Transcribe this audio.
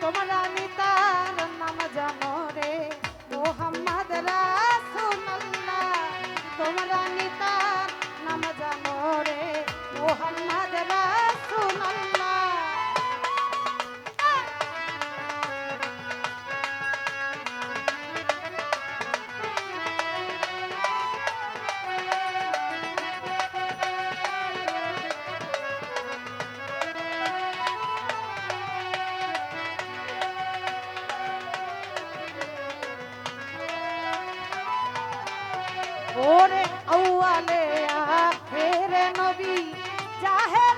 তোমরা নিতার নাম জানো রে মোহাম্মদ রাসূলুল্লাহ তোমরা নিতার নাম জানো রে মোহাম্মদ রাসূলুল্লাহ ওরে আউয়ালে আখেরে নবী জাহে